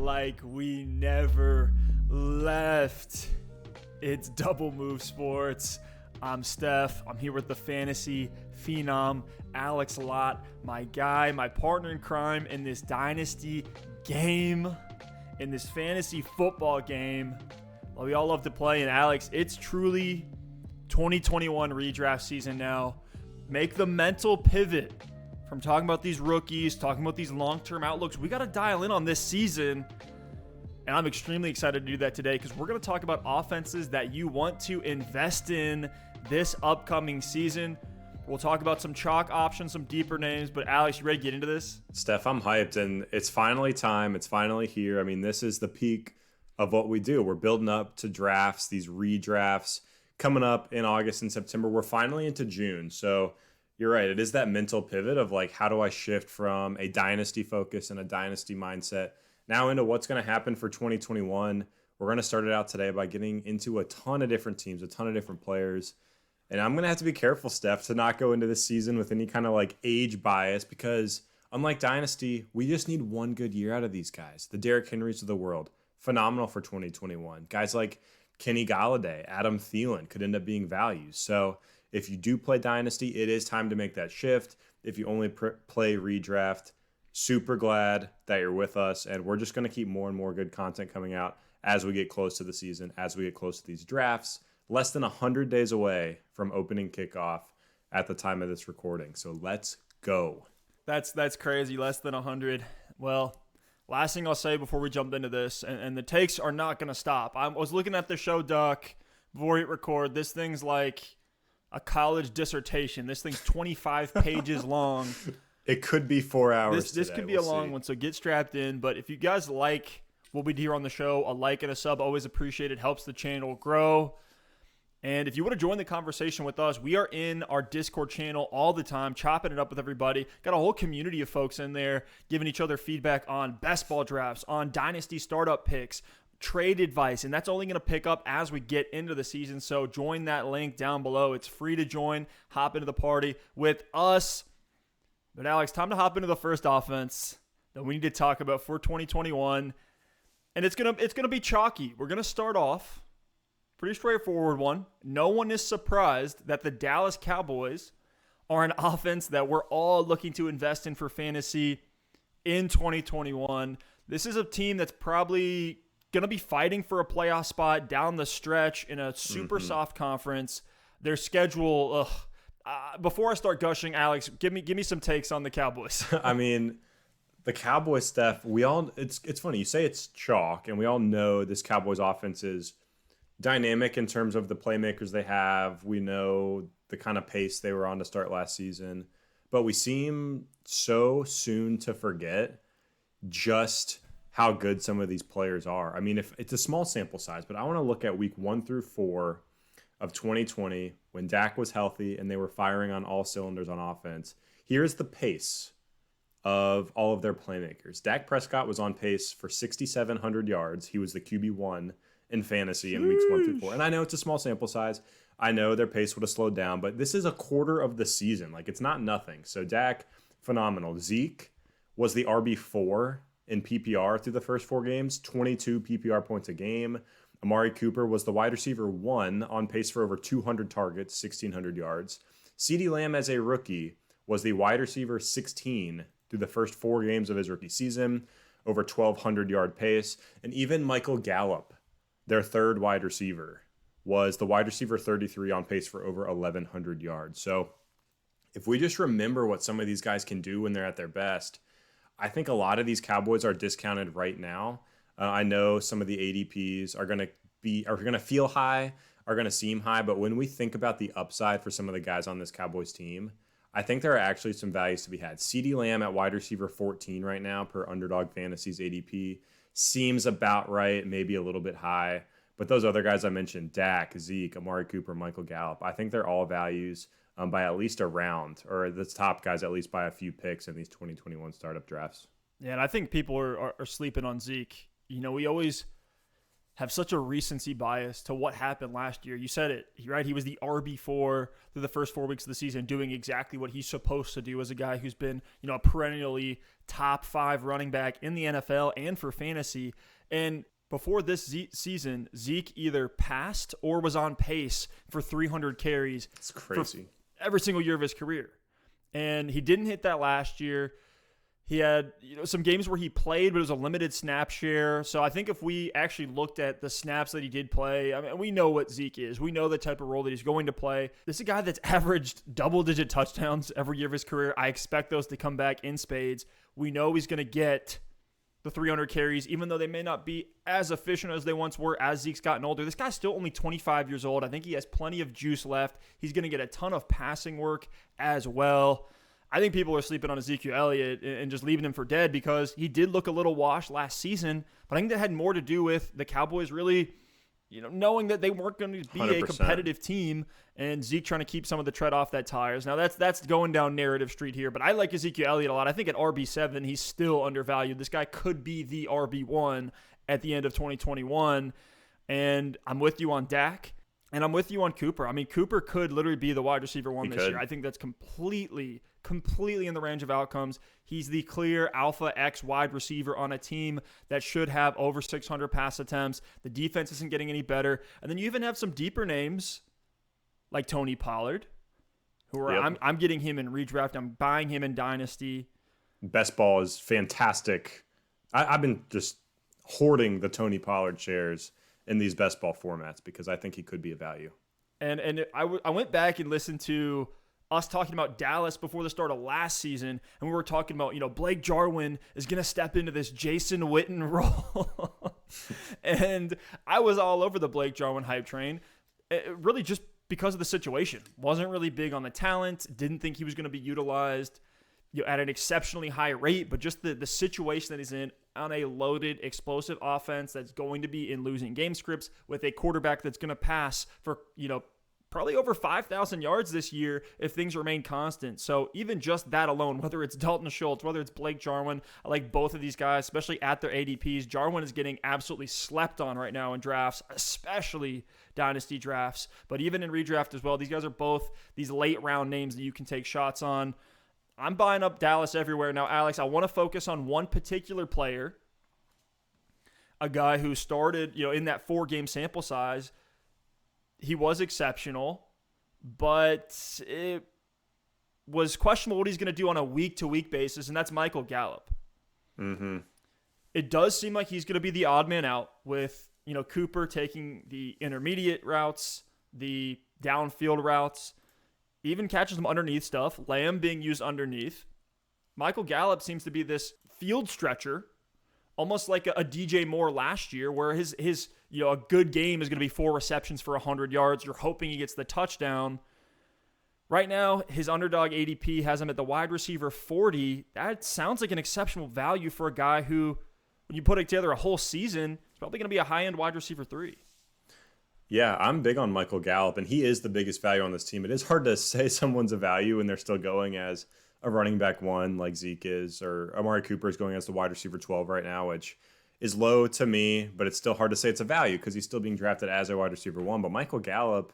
like we never left. It's Double Move Sports. I'm Stef. I'm here with the fantasy phenom, Alex Lott, my guy, my partner in crime in this dynasty game, in this fantasy football game. Well, we all love to play, and Alex, it's truly 2021 redraft season now. Make the mental pivot from talking about these rookies, talking about these long-term outlooks. We got to dial in on this season, and I'm extremely excited to do that today because we're going to talk about offenses that you want to invest in this upcoming season. We'll talk about some chalk options, some deeper names, but Alex, you ready to get into this? Steph, I'm hyped, and it's finally time. It's finally here. I mean, this is the peak of what we do. We're building up to drafts, these redrafts coming up in August and September. We're finally into June, so you're right. It is that mental pivot of like, how do I shift from a dynasty focus and a dynasty mindset now into what's going to happen for 2021. We're going to start it out today by getting into a ton of different teams, a ton of different players. And I'm going to have to be careful, Steph, to not go into this season with any kind of like age bias because unlike dynasty, we just need one good year out of these guys. The Derrick Henrys of the world, phenomenal for 2021. Guys like Kenny Golladay, Adam Thielen could end up being values. So if you do play dynasty, it is time to make that shift. If you only play redraft, super glad that you're with us. And we're just going to keep more and more good content coming out as we get close to the season, as we get close to these drafts. Less than 100 days away from opening kickoff at the time of this recording. So let's go. That's crazy. Less than 100. Well, last thing I'll say before we jump into this, and the takes are not going to stop. I was looking at the show doc before we record. This thing's like a college dissertation. This thing's 25 pages long. It could be 4 hours. This could be a long one, so get strapped in. But if you guys like what we do here on the show, a like and a sub, always appreciated. Helps the channel grow. And if you want to join the conversation with us, we are in our Discord channel all the time, chopping it up with everybody. Got a whole community of folks in there giving each other feedback on best ball drafts, on dynasty startup picks, trade advice, and that's only going to pick up as we get into the season. So join that link down below. It's free to join. Hop into the party with us. But Alex, time to hop into the first offense that we need to talk about for 2021. And it's gonna be chalky. We're going to start off pretty straightforward one. No one is surprised that the Dallas Cowboys are an offense that we're all looking to invest in for fantasy in 2021. This is a team that's probably going to be fighting for a playoff spot down the stretch in a super soft conference. Their schedule, before I start gushing, Alex, give me some takes on the Cowboys. I mean, the Cowboys, Steph, it's funny. You say it's chalk, and we all know this Cowboys offense is dynamic in terms of the playmakers they have. We know the kind of pace they were on to start last season, but we seem so soon to forget just how good some of these players are. I mean, if it's a small sample size, but I want to look at week 1 through 4 of 2020 when Dak was healthy and they were firing on all cylinders on offense. Here's the pace of all of their playmakers. Dak Prescott was on pace for 6,700 yards. He was the QB1 in fantasy in weeks 1 through 4. And I know it's a small sample size. I know their pace would have slowed down, but this is a quarter of the season. Like, it's not nothing. So Dak, phenomenal. Zeke was the RB4 in PPR through the first 4 games, 22 PPR points a game. Amari Cooper was the wide receiver 1 on pace for over 200 targets, 1,600 yards. CeeDee Lamb as a rookie was the wide receiver 16 through the first 4 games of his rookie season, over 1,200 yard pace. And even Michael Gallup, their third wide receiver, was the wide receiver 33 on pace for over 1,100 yards. So if we just remember what some of these guys can do when they're at their best, I think a lot of these Cowboys are discounted right now. I know some of the ADPs are going to feel high, are going to seem high, but when we think about the upside for some of the guys on this Cowboys team, I think there are actually some values to be had. CeeDee Lamb at wide receiver 14 right now per Underdog Fantasy's ADP seems about right, maybe a little bit high. But those other guys I mentioned, Dak, Zeke, Amari Cooper, Michael Gallup, I think they're all values by at least a round, or the top guys at least by a few picks in these 2021 startup drafts. Yeah, and I think people are sleeping on Zeke. You know, we always have such a recency bias to what happened last year. You said it, right? He was the RB4 through the first 4 weeks of the season, doing exactly what he's supposed to do as a guy who's been, a perennially top 5 running back in the NFL and for fantasy. And before this season, Zeke either passed or was on pace for 300 carries. It's crazy. Every single year of his career. And he didn't hit that last year. He had some games where he played, but it was a limited snap share. So I think if we actually looked at the snaps that he did play, I mean, we know what Zeke is. We know the type of role that he's going to play. This is a guy that's averaged double-digit touchdowns every year of his career. I expect those to come back in spades. We know he's going to get the 300 carries, even though they may not be as efficient as they once were as Zeke's gotten older. This guy's still only 25 years old. I think he has plenty of juice left. He's going to get a ton of passing work as well. I think people are sleeping on Ezekiel Elliott and just leaving him for dead because he did look a little washed last season. But I think that had more to do with the Cowboys really, knowing that they weren't going to be 100%. A competitive team, and Zeke trying to keep some of the tread off that tires. Now that's going down narrative street here, but I like Ezekiel Elliott a lot. I think at RB7 he's still undervalued. This guy could be the RB1 at the end of 2021, and I'm with you on Dak. And I'm with you on Cooper. I mean, Cooper could literally be the wide receiver 1 this year. I think that's completely in the range of outcomes. He's the clear alpha X wide receiver on a team that should have over 600 pass attempts. The defense isn't getting any better. And then you even have some deeper names like Tony Pollard, who are, I'm getting him in redraft. I'm buying him in Dynasty. Best ball is fantastic. I've been just hoarding the Tony Pollard shares in these best ball formats because I think he could be a value. And I went back and listened to us talking about Dallas before the start of last season, and we were talking about, Blake Jarwin is going to step into this Jason Witten role. And I was all over the Blake Jarwin hype train, really just because of the situation. Wasn't really big on the talent, didn't think he was going to be utilized at an exceptionally high rate, but just the situation that he's in on a loaded, explosive offense that's going to be in losing game scripts with a quarterback that's going to pass for, probably over 5,000 yards this year if things remain constant. So even just that alone, whether it's Dalton Schultz, whether it's Blake Jarwin, I like both of these guys, especially at their ADPs. Jarwin is getting absolutely slept on right now in drafts, especially dynasty drafts, but even in redraft as well. These guys are both these late round names that you can take shots on. I'm buying up Dallas everywhere. Now, Alex, I want to focus on one particular player, a guy who started, in that 4-game sample size. He was exceptional, but it was questionable what he's going to do on a week-to-week basis, and that's Michael Gallup. Mm-hmm. It does seem like he's going to be the odd man out with, Cooper taking the intermediate routes, the downfield routes, even catches them underneath stuff. Lamb being used underneath. Michael Gallup seems to be this field stretcher, almost like a DJ Moore last year, where his a good game is going to be 4 receptions for 100 yards. You're hoping he gets the touchdown. Right now, his underdog ADP has him at the wide receiver 40. That sounds like an exceptional value for a guy who, when you put it together a whole season, is probably going to be a high-end wide receiver 3. Yeah, I'm big on Michael Gallup, and he is the biggest value on this team. It is hard to say someone's a value when they're still going as a running back 1 like Zeke is, or Amari Cooper is going as the wide receiver 12 right now, which is low to me, but it's still hard to say it's a value because he's still being drafted as a wide receiver 1. But Michael Gallup,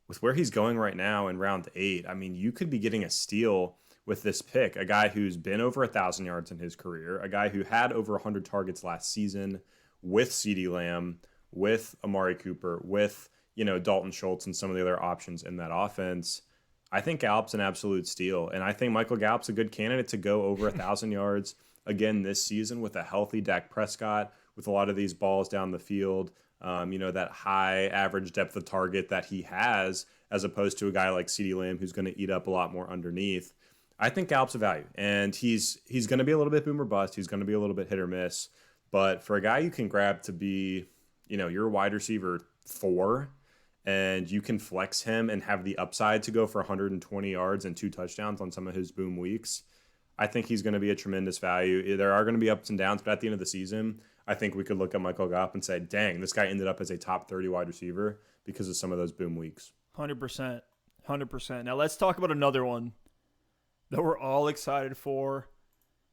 with where he's going right now in round 8, I mean, you could be getting a steal with this pick, a guy who's been over 1,000 yards in his career, a guy who had over 100 targets last season with CeeDee Lamb, with Amari Cooper, with, Dalton Schultz and some of the other options in that offense. I think Gallup's an absolute steal, and I think Michael Gallup's a good candidate to go over 1,000 yards again this season with a healthy Dak Prescott, with a lot of these balls down the field, that high average depth of target that he has, as opposed to a guy like CeeDee Lamb who's going to eat up a lot more underneath. I think Gallup's a value, and he's going to be a little bit boom or bust. He's going to be a little bit hit or miss, but for a guy you can grab to be, your wide receiver 4, and you can flex him and have the upside to go for 120 yards and 2 touchdowns on some of his boom weeks, I think he's going to be a tremendous value. There are going to be ups and downs, but at the end of the season, I think we could look at Michael Gallup and say, dang, this guy ended up as a top 30 wide receiver because of some of those boom weeks. 100%. 100%. Now let's talk about another one that we're all excited for.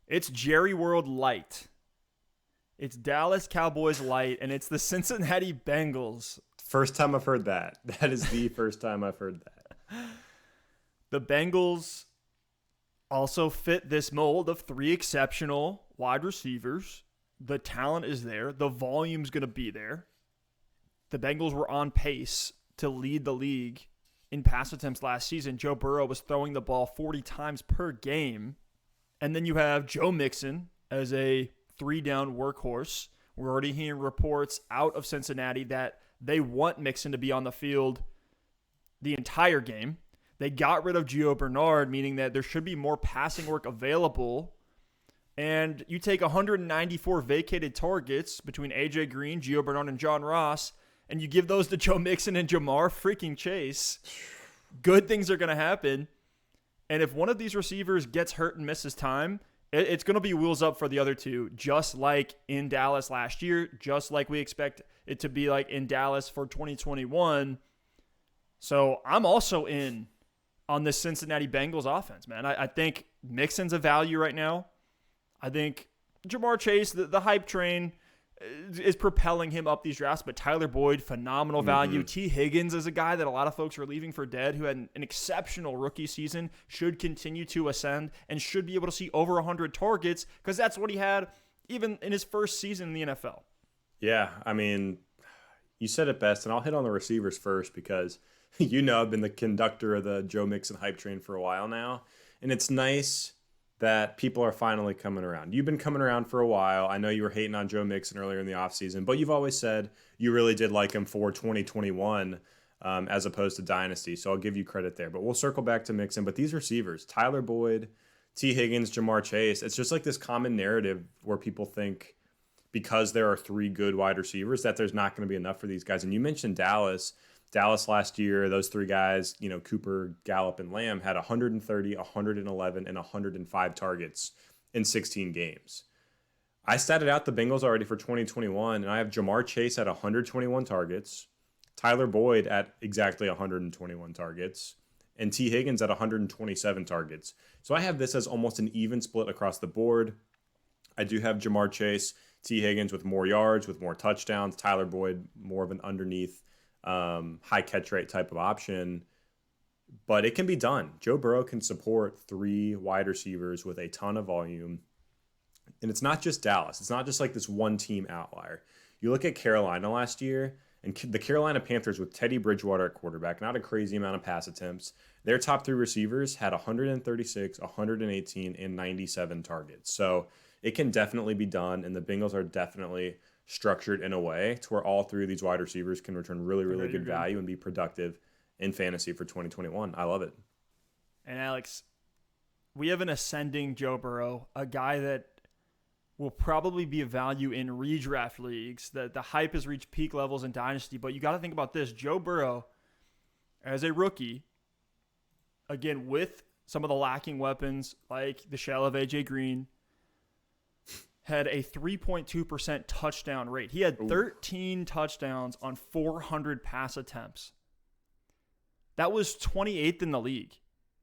It's Jerry World Light. It's Dallas Cowboys light, and it's the Cincinnati Bengals. First time I've heard that. That is the first time I've heard that. The Bengals also fit this mold of three exceptional wide receivers. The talent is there. The volume's going to be there. The Bengals were on pace to lead the league in pass attempts last season. Joe Burrow was throwing the ball 40 times per game. And then you have Joe Mixon as a three-down workhorse. We're already hearing reports out of Cincinnati that they want Mixon to be on the field the entire game. They got rid of Gio Bernard, meaning that there should be more passing work available. And you take 194 vacated targets between A.J. Green, Gio Bernard, and John Ross, and you give those to Joe Mixon and Jamar freaking Chase. Good things are going to happen. And if one of these receivers gets hurt and misses time, it's going to be wheels up for the other two, just like in Dallas last year, just like we expect it to be like in Dallas for 2021. So I'm also in on this Cincinnati Bengals offense, man. I think Mixon's a value right now. I think Jamar Chase, the hype train, is propelling him up these drafts, but Tyler Boyd, phenomenal value. T. Higgins is a guy that a lot of folks are leaving for dead, who had an exceptional rookie season, should continue to ascend, and should be able to see over 100 targets, because that's what he had even in his first season in the NFL. Yeah, I mean, you said it best, and I'll hit on the receivers first because I've been the conductor of the Joe Mixon hype train for a while now, and it's nice that people are finally coming around. You've been coming around for a while. I know you were hating on Joe Mixon earlier in the offseason, but you've always said you really did like him for 2021 as opposed to Dynasty, so I'll give you credit there. But we'll circle back to Mixon. But these receivers, Tyler Boyd, T. Higgins, Jamar Chase, it's just like this common narrative where people think because there are three good wide receivers that there's not going to be enough for these guys. And you mentioned Dallas last year, those three guys, Cooper, Gallup, and Lamb had 130, 111, and 105 targets in 16 games. I statted out the Bengals already for 2021, and I have Jamar Chase at 121 targets, Tyler Boyd at exactly 121 targets, and T. Higgins at 127 targets. So I have this as almost an even split across the board. I do have Jamar Chase, T. Higgins with more yards, with more touchdowns, Tyler Boyd more of an underneath high catch rate type of option, but it can be done. Joe Burrow can support three wide receivers with a ton of volume. And it's not just Dallas. It's not just like this one team outlier. You look at Carolina last year, and the Carolina Panthers with Teddy Bridgewater at quarterback, not a crazy amount of pass attempts. Their top three receivers had 136, 118, and 97 targets. So it can definitely be done, and the Bengals are definitely structured in a way to where all three of these wide receivers can return really, really good value and be productive in fantasy for 2021. I love it. And Alex, we have an ascending Joe Burrow, a guy that will probably be a value in redraft leagues. The hype has reached peak levels in Dynasty, but you got to think about this. Joe Burrow, as a rookie, again, with some of the lacking weapons like the shell of A.J. Green, had a 3.2% touchdown rate. He had 13 touchdowns on 400 pass attempts. That was 28th in the league.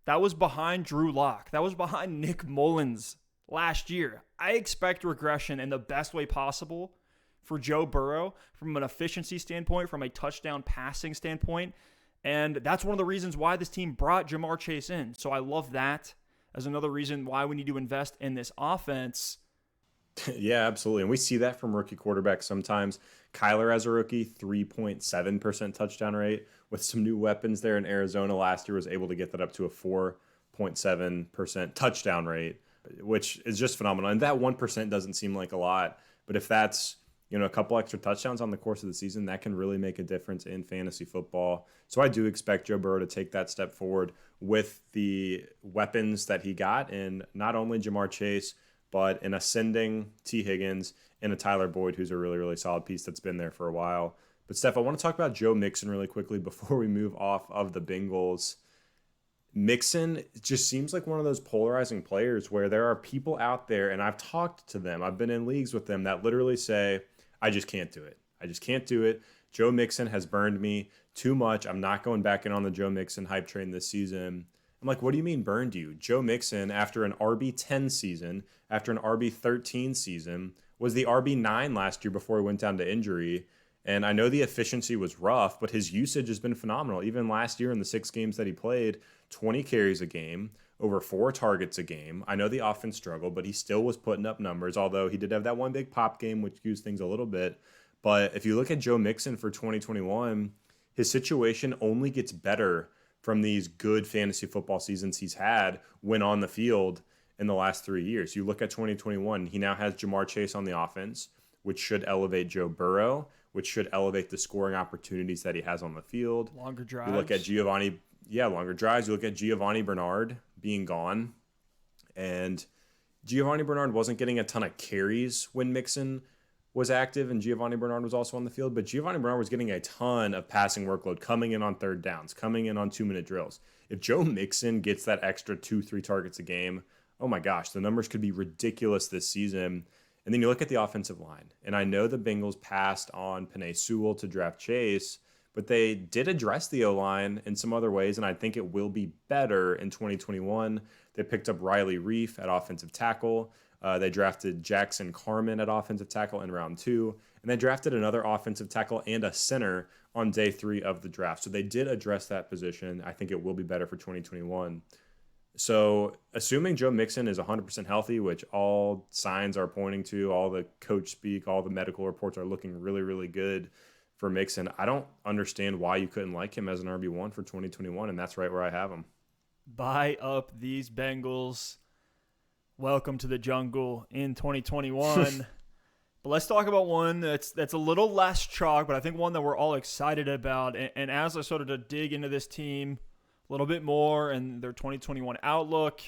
That was behind Drew Lock. That was behind Nick Mullins last year. I expect regression in the best way possible for Joe Burrow from an efficiency standpoint, from a touchdown passing standpoint. And that's one of the reasons why this team brought Jamar Chase in. So I love that as another reason why we need to invest in this offense. Yeah, absolutely. And we see that from rookie quarterbacks sometimes. Kyler as a rookie, 3.7% touchdown rate. With some new weapons there in Arizona last year, was able to get that up to a 4.7% touchdown rate, which is just phenomenal. And that 1% doesn't seem like a lot. But if that's a couple extra touchdowns on the course of the season, that can really make a difference in fantasy football. So I do expect Joe Burrow to take that step forward with the weapons that he got, and not only Jamar Chase, but an ascending T. Higgins and a Tyler Boyd, who's a really, really solid piece that's been there for a while. But, Steph, I want to talk about Joe Mixon really quickly before we move off of the Bengals. Mixon just seems like one of those polarizing players where there are people out there, and I've talked to them, I've been in leagues with them, that literally say, I just can't do it. I just can't do it. Joe Mixon has burned me too much. I'm not going back in on the Joe Mixon hype train this season. I'm like, what do you mean burned you? Joe Mixon, after an RB10 season, after an RB13 season, was the RB9 last year before he went down to injury. And I know the efficiency was rough, but his usage has been phenomenal. Even last year in the 6 games that he played, 20 carries a game, over 4 targets a game. I know the offense struggled, but he still was putting up numbers, although he did have that one big pop game, which used things a little bit. But if you look at Joe Mixon for 2021, his situation only gets better from these good fantasy football seasons he's had when on the field in the last 3 years. You look at 2021, he now has Jamar Chase on the offense, which should elevate Joe Burrow, which should elevate the scoring opportunities that he has on the field. Longer drives. You look at longer drives. You look at Giovanni Bernard being gone. And Giovanni Bernard wasn't getting a ton of carries when Mixon was active and Giovanni Bernard was also on the field, but Giovanni Bernard was getting a ton of passing workload coming in on third downs, coming in on 2-minute drills. If Joe Mixon gets that extra 2-3 targets a game, oh my gosh, the numbers could be ridiculous this season. And then you look at the offensive line, and I know the Bengals passed on Penei Sewell to draft Chase, but they did address the O-line in some other ways, and I think it will be better in 2021. They picked up Riley Reif at offensive tackle. They drafted Jackson Carman at offensive tackle in round 2, and they drafted another offensive tackle and a center on day 3 of the draft. So they did address that position. I think it will be better for 2021. So assuming Joe Mixon is 100% healthy, which all signs are pointing to, all the coach speak, all the medical reports are looking really, really good for Mixon. I don't understand why you couldn't like him as an RB1 for 2021, and that's right where I have him. Buy up these Bengals. Welcome to the jungle in 2021. But let's talk about one that's a little less chalk, but I think one that we're all excited about. And as I started to dig into this team a little bit more and their 2021 outlook,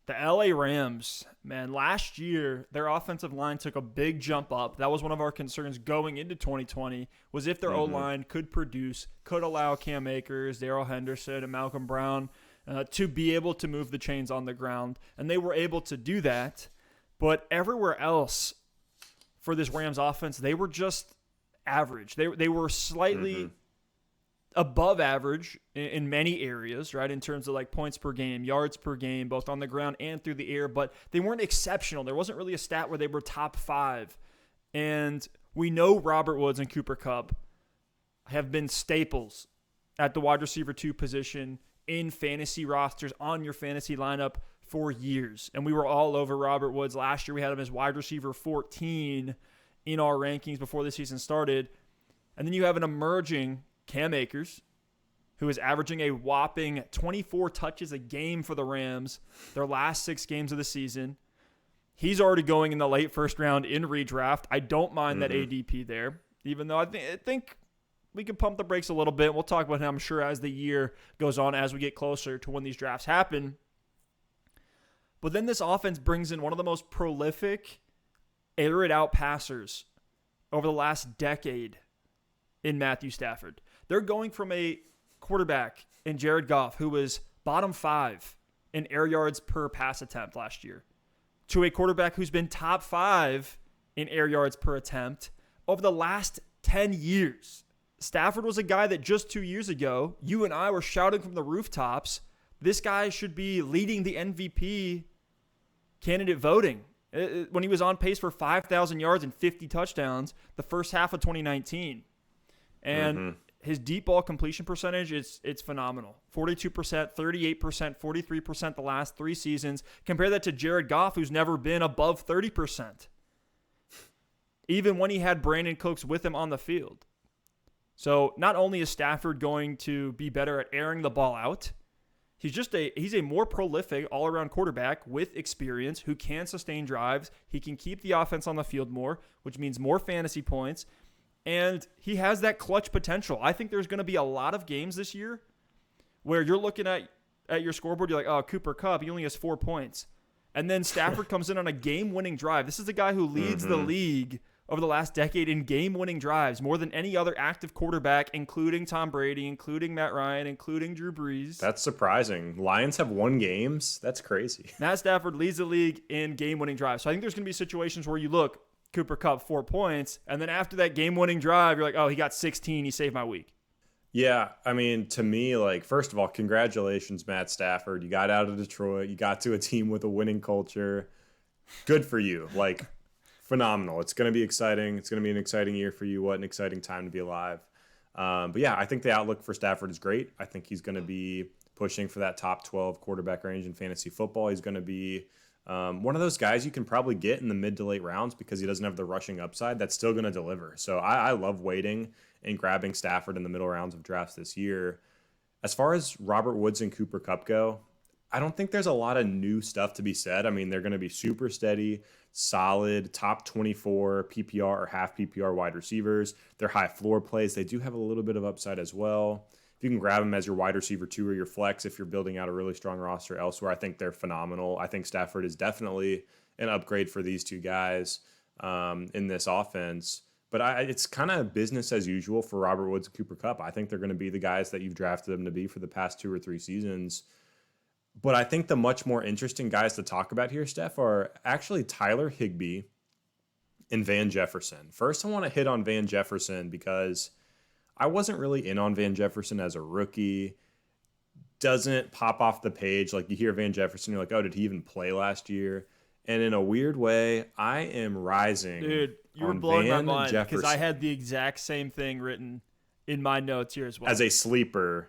the LA Rams, man, last year their offensive line took a big jump up. That was one of our concerns going into 2020, was if their O-line could produce, could allow Cam Akers, Darrell Henderson, and Malcolm Brown to be able to move the chains on the ground. And they were able to do that. But everywhere else for this Rams offense, they were just average. They were slightly above average in many areas, right, in terms of like points per game, yards per game, both on the ground and through the air. But they weren't exceptional. There wasn't really a stat where they were top 5. And we know Robert Woods and Cooper Kupp have been staples at the wide receiver 2 position in fantasy rosters, on your fantasy lineup for years. And we were all over Robert Woods. Last year we had him as wide receiver 14 in our rankings before the season started. And then you have an emerging Cam Akers, who is averaging a whopping 24 touches a game for the Rams their last 6 games of the season. He's already going in the late first round in redraft. I don't mind that ADP there, even though I think we can pump the brakes a little bit. We'll talk about him, I'm sure, as the year goes on, as we get closer to when these drafts happen. But then this offense brings in one of the most prolific, air-it-out passers over the last decade in Matthew Stafford. They're going from a quarterback in Jared Goff, who was bottom 5 in air yards per pass attempt last year, to a quarterback who's been top 5 in air yards per attempt over the last 10 years. Stafford was a guy that just 2 years ago, you and I were shouting from the rooftops, this guy should be leading the MVP candidate voting when he was on pace for 5,000 yards and 50 touchdowns the first half of 2019. And his deep ball completion percentage, it's phenomenal. 42%, 38%, 43% the last 3 seasons. Compare that to Jared Goff, who's never been above 30%, even when he had Brandon Cooks with him on the field. So not only is Stafford going to be better at airing the ball out, he's a more prolific all-around quarterback with experience who can sustain drives. He can keep the offense on the field more, which means more fantasy points. And he has that clutch potential. I think there's going to be a lot of games this year where you're looking at your scoreboard, you're like, oh, Cooper Kupp, he only has 4 points. And then Stafford comes in on a game-winning drive. This is the guy who leads the league over the last decade in game-winning drives, more than any other active quarterback, including Tom Brady, including Matt Ryan, including Drew Brees. That's surprising. Lions have won games? That's crazy. Matt Stafford leads the league in game-winning drives. So I think there's going to be situations where you look, Cooper Kupp, 4 points, and then after that game-winning drive, you're like, oh, he got 16, he saved my week. Yeah, I mean, to me, like, first of all, congratulations, Matt Stafford. You got out of Detroit. You got to a team with a winning culture. Good for you. Like, phenomenal. It's going to be exciting. It's going to be an exciting year for you. What an exciting time to be alive. But yeah, I think the outlook for Stafford is great. I think he's going to be pushing for that top 12 quarterback range in fantasy football. He's going to be one of those guys you can probably get in the mid to late rounds because he doesn't have the rushing upside that's still going to deliver. So I love waiting and grabbing Stafford in the middle rounds of drafts this year. As far as Robert Woods and Cooper Kupp go, I don't think there's a lot of new stuff to be said. I mean, they're going to be super steady, solid, top 24 PPR or half PPR wide receivers. They're high floor plays. They do have a little bit of upside as well. If you can grab them as your wide receiver 2 or your flex, if you're building out a really strong roster elsewhere, I think they're phenomenal. I think Stafford is definitely an upgrade for these two guys in this offense. But it's kind of business as usual for Robert Woods and Cooper Kupp. I think they're going to be the guys that you've drafted them to be for the past 2 or 3 seasons. But I think the much more interesting guys to talk about here, Steph, are actually Tyler Higbee and Van Jefferson. First, I want to hit on Van Jefferson because I wasn't really in on Van Jefferson as a rookie. Doesn't pop off the page. Like, you hear Van Jefferson, you're like, oh, did he even play last year? And in a weird way, I am rising. Dude, you were blowing my mind because I had the exact same thing written in my notes here as well. As a sleeper,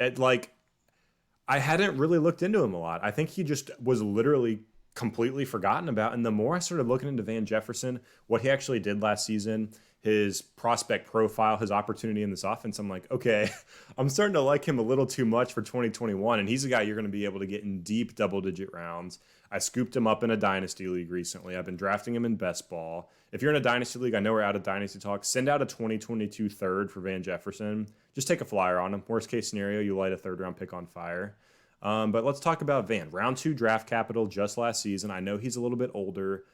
I hadn't really looked into him a lot. I think he just was literally completely forgotten about. And the more I started looking into Van Jefferson, what he actually did last season, his prospect profile, his opportunity in this offense, I'm like, okay, I'm starting to like him a little too much for 2021. And he's a guy you're going to be able to get in deep double-digit rounds. I scooped him up in a dynasty league recently. I've been drafting him in best ball. If you're in a dynasty league, I know we're out of dynasty talk. Send out a 2022 third for Van Jefferson. Just take a flyer on him. Worst case scenario, you light a third-round pick on fire. But let's talk about Van. Round 2 draft capital just last season. I know he's a little bit older,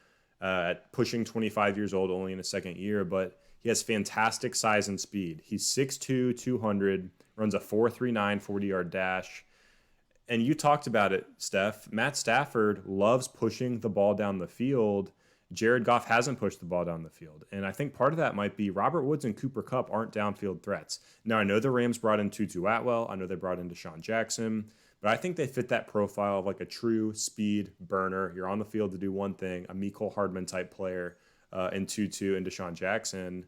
pushing 25 years old, only in his second year, but he has fantastic size and speed. He's 6'2", 200, runs a 4.39 40-yard dash. And you talked about it, Steph. Matt Stafford loves pushing the ball down the field. Jared Goff hasn't pushed the ball down the field. And I think part of that might be Robert Woods and Cooper Kupp aren't downfield threats. Now, I know the Rams brought in Tutu Atwell. I know they brought in Deshaun Jackson. But I think they fit that profile of like a true speed burner. You're on the field to do one thing, a Mecole Hardman type player in Tutu and Deshaun Jackson.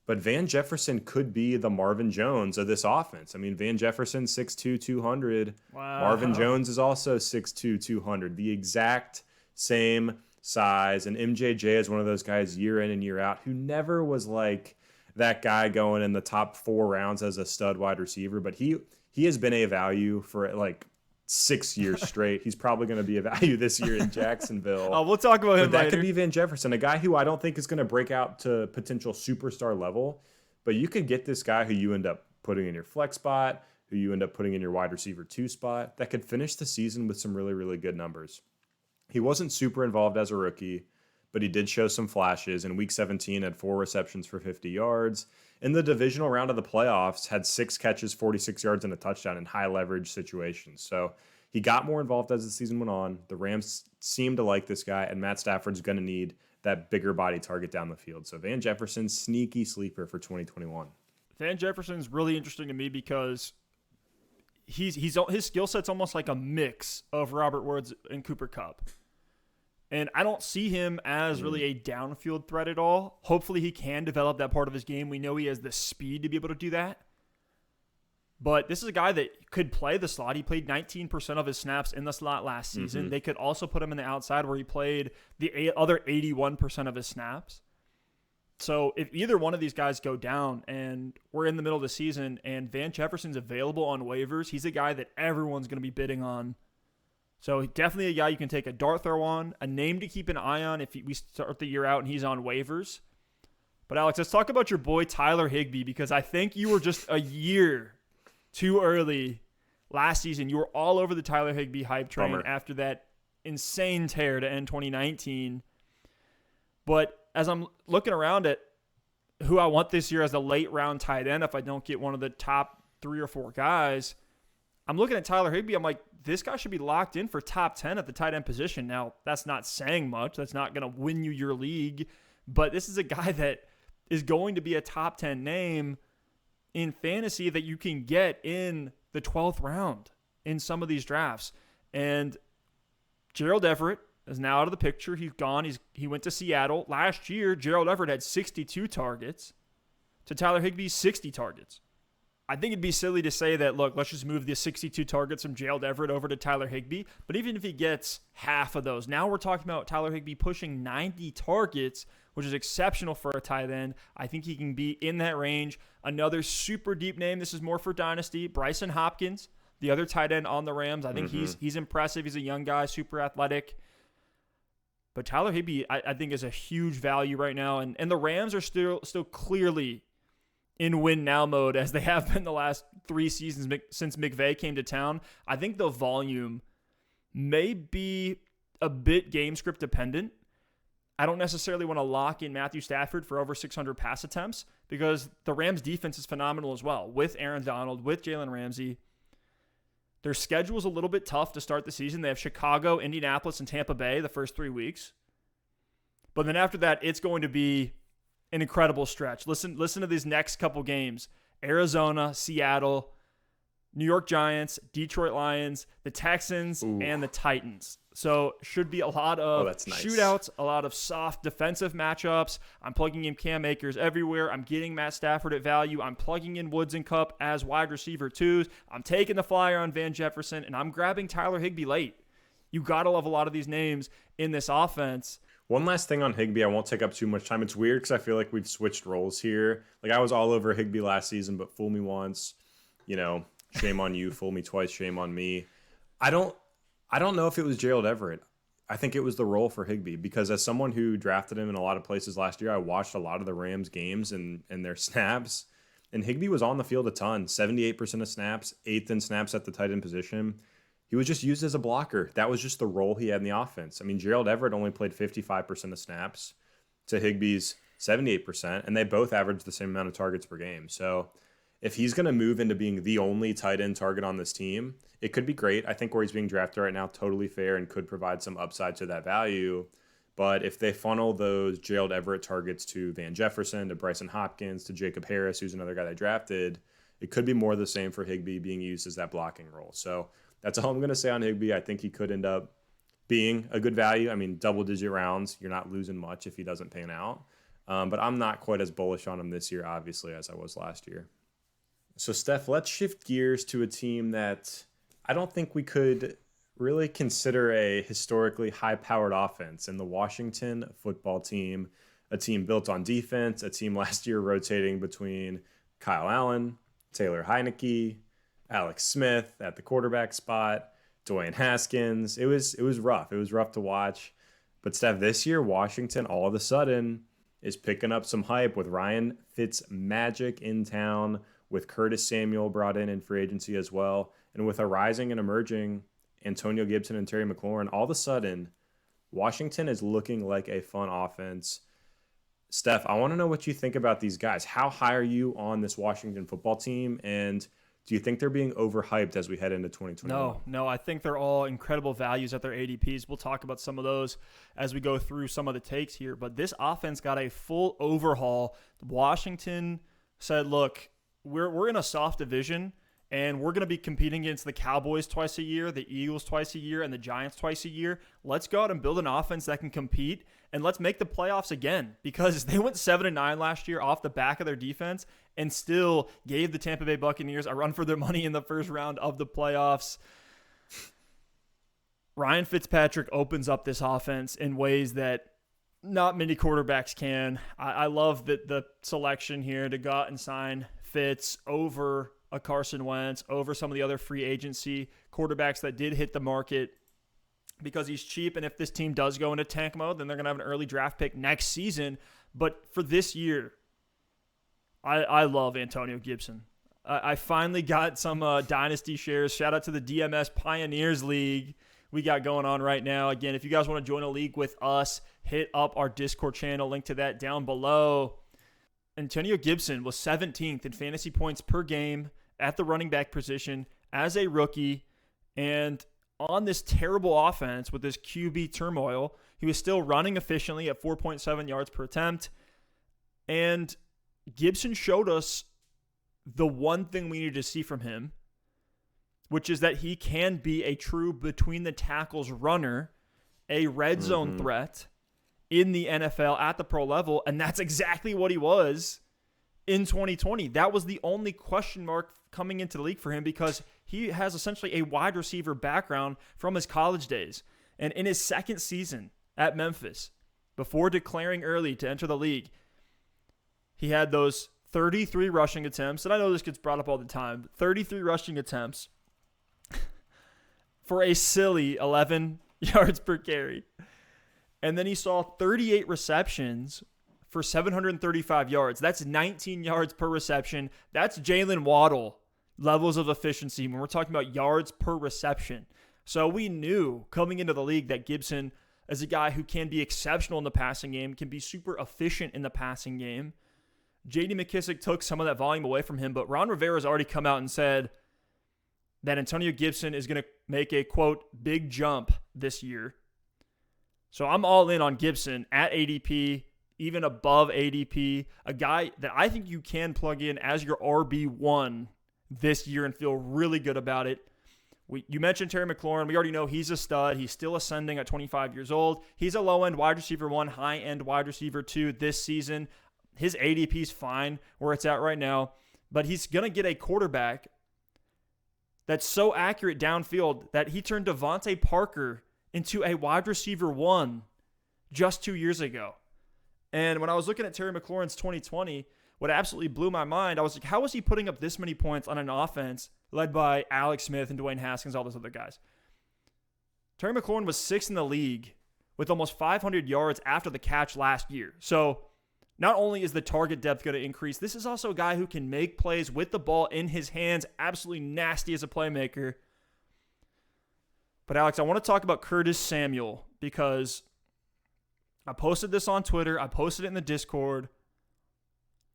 But Van Jefferson could be the Marvin Jones of this offense. I mean, Van Jefferson, 6'2", 200. Wow. Marvin Jones is also 6'2", 200. The exact same size. And MJJ is one of those guys year in and year out who never was like that guy going in the top 4 rounds as a stud wide receiver. But he has been a value for like 6 years straight. He's probably going to be a value this year in Jacksonville. Oh, we'll talk about him But that later. could be Van Jefferson, a guy who I don't think is going to break out to potential superstar level. But you could get this guy who you end up putting in your flex spot, who you end up putting in your wide receiver 2 spot, that could finish the season with some really, really good numbers. He wasn't super involved as a rookie, but he did show some flashes. In Week 17, had 4 receptions for 50 yards. In the divisional round of the playoffs, had 6 catches, 46 yards, and a touchdown in high leverage situations. So he got more involved as the season went on. The Rams seem to like this guy, and Matt Stafford's going to need that bigger body target down the field. So Van Jefferson, sneaky sleeper for 2021. Van Jefferson's really interesting to me because his skill set's almost like a mix of Robert Woods and Cooper Kupp. And I don't see him as really a downfield threat at all. Hopefully he can develop that part of his game. We know he has the speed to be able to do that. But this is a guy that could play the slot. He played 19% of his snaps in the slot last season. They could also put him in the outside where he played the other 81% of his snaps. So if either one of these guys go down and we're in the middle of the season and Van Jefferson's available on waivers, he's a guy that everyone's going to be bidding on. So definitely a guy you can take a dart throw on, a name to keep an eye on if we start the year out and he's on waivers. But Alex, let's talk about your boy Tyler Higbee because I think you were just a year too early last season. You were all over the Tyler Higbee hype train after that insane tear to end 2019. But as I'm looking around at who I want this year as a late round tight end, if I don't get one of the top 3 or 4 guys, I'm looking at Tyler Higbee. I'm like, this guy should be locked in for top 10 at the tight end position. Now, that's not saying much. That's not going to win you your league. But this is a guy that is going to be a top 10 name. in fantasy that you can get in the 12th round in some of these drafts. And Gerald Everett is now out of the picture. He's gone. He went to Seattle. Last year, Gerald Everett had 62 targets to Tyler Higbee's 60 targets. I think it'd be silly to say that, look, let's just move the 62 targets from Gerald Everett over to Tyler Higbee. But even if he gets half of those, now we're talking about Tyler Higbee pushing 90 targets, which is exceptional for a tight end. I think he can be in that range. Another super deep name, this is more for Dynasty, Bryson Hopkins, the other tight end on the Rams. I think he's impressive. He's a young guy, super athletic. But Tyler Higbee, I think, is a huge value right now. And the Rams are still clearly in win now mode, as they have been the last 3 seasons since McVay came to town. I think the volume may be a bit game script dependent. I don't necessarily want to lock in Matthew Stafford for over 600 pass attempts because the Rams defense is phenomenal as well, with Aaron Donald, with Jalen Ramsey. Their schedule is a little bit tough to start the season. They have Chicago, Indianapolis, and Tampa Bay the first 3 weeks. But then after that, it's going to be an incredible stretch. Listen to these next couple games. Arizona, Seattle, New York Giants, Detroit Lions, the Texans, and the Titans. So should be a lot of shootouts, a lot of soft defensive matchups. I'm plugging in Cam Akers everywhere. I'm getting Matt Stafford at value. I'm plugging in Woods and Kupp as wide receiver 2s. I'm taking the flyer on Van Jefferson, and I'm grabbing Tyler Higbee late. You got to love a lot of these names in this offense. One last thing on Higbee, I won't take up too much time. It's weird because I feel like we've switched roles here. Like, I was all over Higbee last season, but fool me once, shame on you. Fool me twice, shame on me. I don't know if it was Gerald Everett. I think it was the role for Higbee because as someone who drafted him in a lot of places last year, I watched a lot of the Rams games and their snaps, and Higbee was on the field a ton, 78% of snaps, 8th in snaps at the tight end position. He was just used as a blocker. That was just the role he had in the offense. I mean, Gerald Everett only played 55% of snaps to Higbee's 78%, and they both averaged the same amount of targets per game. So if he's going to move into being the only tight end target on this team, it could be great. I think where he's being drafted right now, totally fair and could provide some upside to that value. But if they funnel those Gerald Everett targets to Van Jefferson, to Bryson Hopkins, to Jacob Harris, who's another guy they drafted, it could be more of the same for Higbee being used as that blocking role. So that's all I'm going to say on Higbee. I think he could end up being a good value. I mean, double-digit rounds, you're not losing much if he doesn't pan out. But I'm not quite as bullish on him this year, obviously, as I was last year. So, Steph, let's shift gears to a team that I don't think we could really consider a historically high-powered offense in the Washington football team, a team built on defense, a team last year rotating between Kyle Allen, Taylor Heineke, Alex Smith at the quarterback spot, Dwayne Haskins. It was rough. It was rough to watch. But Steph, this year, Washington all of a sudden is picking up some hype with Ryan Fitzmagic in town, with Curtis Samuel brought in free agency as well, and with a rising and emerging Antonio Gibson and Terry McLaurin. All of a sudden, Washington is looking like a fun offense. Steph, I want to know what you think about these guys. How high are you on this Washington football team, and do you think they're being overhyped as we head into 2021? No, I think they're all incredible values at their ADPs. We'll talk about some of those as we go through some of the takes here. But this offense got a full overhaul. Washington said, look, we're in a soft division, and we're going to be competing against the Cowboys twice a year, the Eagles twice a year, and the Giants twice a year. Let's go out and build an offense that can compete, and let's make the playoffs again, because they went 7-9 last year off the back of their defense and still gave the Tampa Bay Buccaneers a run for their money in the first round of the playoffs. Ryan Fitzpatrick opens up this offense in ways that not many quarterbacks can. I love the selection here to go out and sign Fitz over a Carson Wentz, over some of the other free agency quarterbacks that did hit the market because he's cheap. And if this team does go into tank mode, then they're going to have an early draft pick next season. But for this year, I love Antonio Gibson. I finally got some dynasty shares. Shout out to the DMS Pioneers League we got going on right now. Again, if you guys want to join a league with us, hit up our Discord channel. Link to that down below. Antonio Gibson was 17th in fantasy points per game at the running back position as a rookie. And on this terrible offense with this QB turmoil, he was still running efficiently at 4.7 yards per attempt. And Gibson showed us the one thing we need to see from him, which is that he can be a true between the tackles runner, a red zone threat in the NFL at the pro level. And that's exactly what he was in 2020. That was the only question mark coming into the league for him because he has essentially a wide receiver background from his college days. And in his second season at Memphis, before declaring early to enter the league, he had those 33 rushing attempts. And I know this gets brought up all the time. 33 rushing attempts for a silly 11 yards per carry. And then he saw 38 receptions for 735 yards. That's 19 yards per reception. That's Jalen Waddle levels of efficiency when we're talking about yards per reception. So we knew coming into the league that Gibson is a guy who can be exceptional in the passing game, can be super efficient in the passing game. J.D. McKissic took some of that volume away from him, but Ron Rivera's already come out and said that Antonio Gibson is going to make a, quote, big jump this year. So I'm all in on Gibson at ADP, even above ADP, a guy that I think you can plug in as your RB1 this year and feel really good about it. You mentioned Terry McLaurin. We already know he's a stud. He's still ascending at 25 years old. He's a low-end wide receiver 1, high-end wide receiver 2 this season. His ADP is fine where it's at right now, but he's going to get a quarterback that's so accurate downfield that he turned Devontae Parker into a wide receiver 1 just 2 years ago. And when I was looking at Terry McLaurin's 2020, what absolutely blew my mind, I was like, how was he putting up this many points on an offense led by Alex Smith and Dwayne Haskins, all those other guys? Terry McLaurin was 6th in the league with almost 500 yards after the catch last year. So not only is the target depth going to increase, this is also a guy who can make plays with the ball in his hands, absolutely nasty as a playmaker. But Alex, I want to talk about Curtis Samuel because I posted this on Twitter. I posted it in the Discord.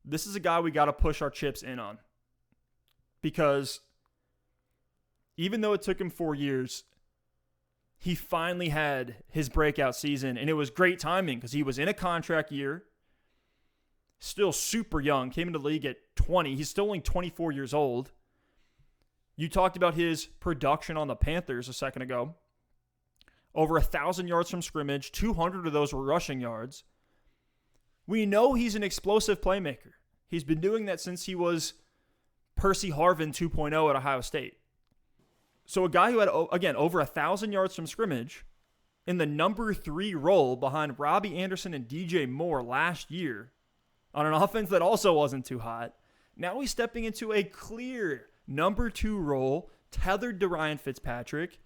This is a guy we got to push our chips in on because even though it took him 4 years, he finally had his breakout season, and it was great timing because he was in a contract year, still super young, came into the league at 20. He's still only 24 years old. You talked about his production on the Panthers a second ago. Over 1,000 yards from scrimmage, 200 of those were rushing yards. We know he's an explosive playmaker. He's been doing that since he was Percy Harvin 2.0 at Ohio State. So a guy who had, again, over 1,000 yards from scrimmage in the number 3 role behind Robbie Anderson and DJ Moore last year on an offense that also wasn't too hot. Now he's stepping into a clear number 2 role tethered to Ryan Fitzpatrick.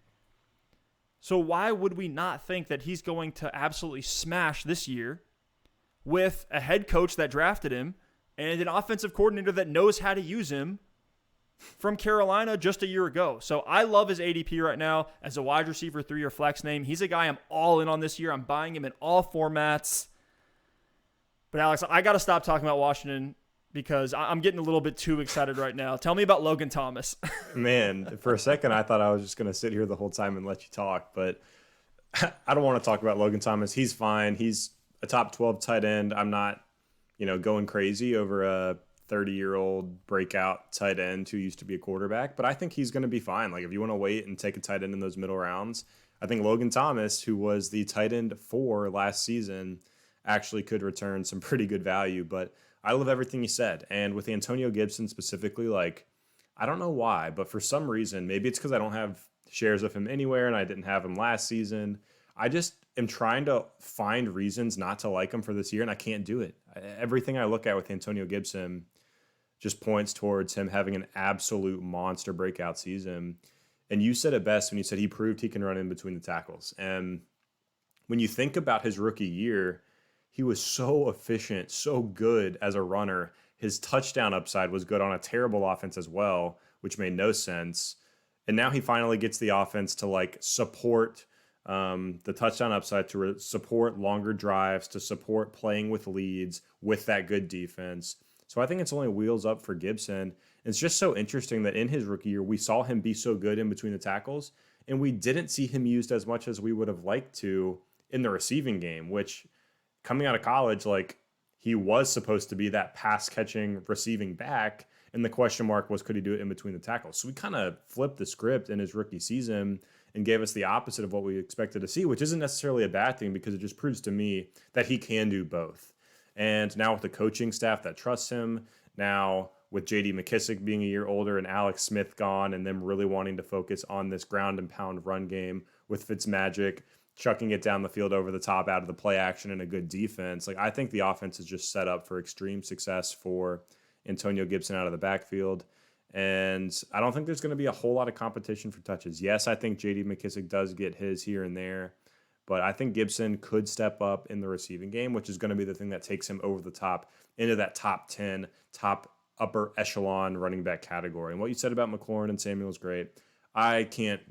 So why would we not think that he's going to absolutely smash this year with a head coach that drafted him and an offensive coordinator that knows how to use him from Carolina just a year ago? So I love his ADP right now as a wide receiver 3 or flex name. He's a guy I'm all in on this year. I'm buying him in all formats. But Alex, I got to stop talking about Washington because I'm getting a little bit too excited right now. Tell me about Logan Thomas. Man, for a second, I thought I was just going to sit here the whole time and let you talk, but I don't want to talk about Logan Thomas. He's fine. He's a top 12 tight end. I'm not, going crazy over a 30-year-old breakout tight end who used to be a quarterback, but I think he's going to be fine. Like, if you want to wait and take a tight end in those middle rounds, I think Logan Thomas, who was the tight end 4 last season, actually could return some pretty good value. But I love everything he said. And with Antonio Gibson specifically, I don't know why, but for some reason, maybe it's because I don't have shares of him anywhere and I didn't have him last season. I just am trying to find reasons not to like him for this year, and I can't do it. Everything I look at with Antonio Gibson just points towards him having an absolute monster breakout season. And you said it best when you said he proved he can run in between the tackles. And when you think about his rookie year, he was so efficient, so good as a runner. His touchdown upside was good on a terrible offense as well, which made no sense. And now he finally gets the offense to support the touchdown upside, to support longer drives, to support playing with leads with that good defense. So I think it's only wheels up for Gibson. It's just so interesting that in his rookie year, we saw him be so good in between the tackles, and we didn't see him used as much as we would have liked to in the receiving game, which coming out of college, he was supposed to be that pass-catching receiving back, And the question mark was, could he do it in between the tackles? So we kind of flipped the script in his rookie season and gave us the opposite of what we expected to see, which isn't necessarily a bad thing because it just proves to me that he can do both. And now with the coaching staff that trusts him, now with J.D. McKissic being a year older and Alex Smith gone and them really wanting to focus on this ground and pound run game with Fitzmagic chucking it down the field over the top out of the play action and a good defense, like I think the offense is just set up for extreme success for Antonio Gibson out of the backfield. And I don't think there's going to be a whole lot of competition for touches. Yes, I think J.D. McKissic does get his here and there, but I think Gibson could step up in the receiving game, which is going to be the thing that takes him over the top into that top 10, top upper echelon running back category. And what you said about McLaurin and Samuel is great. I can't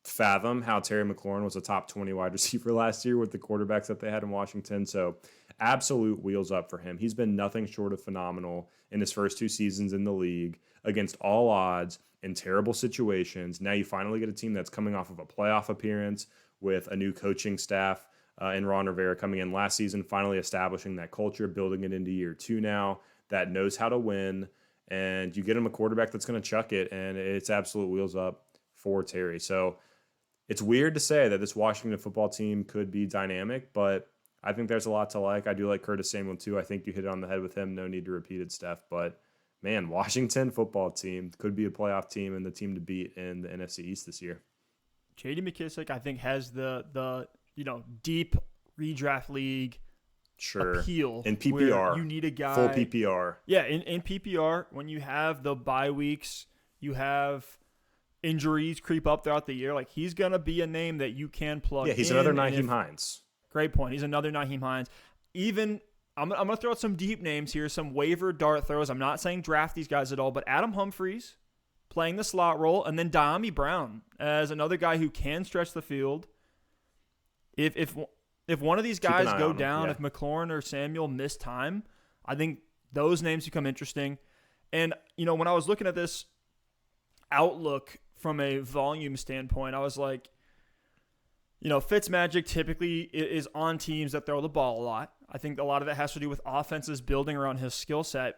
fathom how Terry McLaurin was a top 20 wide receiver last year with the quarterbacks that they had in Washington. So absolute wheels up for him. He's been nothing short of phenomenal in his first 2 seasons in the league against all odds in terrible situations. Now you finally get a team that's coming off of a playoff appearance with a new coaching staff in Ron Rivera coming in last season, finally establishing that culture, building it into year 2 now that knows how to win. And you get him a quarterback that's going to chuck it, and it's absolute wheels up for Terry. So it's weird to say that this Washington football team could be dynamic, but I think there's a lot to like. I do like Curtis Samuel too. I think you hit it on the head with him. No need to repeat it, Stef. But man, Washington football team could be a playoff team and the team to beat in the NFC East this year. J.D. McKissic, I think, has the deep redraft league appeal. In PPR. You need a guy. Full PPR. Yeah, in PPR, when you have the bye weeks, you have injuries creep up throughout the year. Like, he's going to be a name that you can plug in. Yeah, he's another Nyheim Hines. Great point. He's another Nyheim Hines. Even, I'm going to throw out some deep names here, some waiver dart throws. I'm not saying draft these guys at all, but Adam Humphries playing the slot role, and then Diami Brown as another guy who can stretch the field. If one of these guys go down, if McLaurin or Samuel miss time, I think those names become interesting. And, when I was looking at this outlook from a volume standpoint, I was like, Fitzmagic typically is on teams that throw the ball a lot. I think a lot of that has to do with offenses building around his skill set.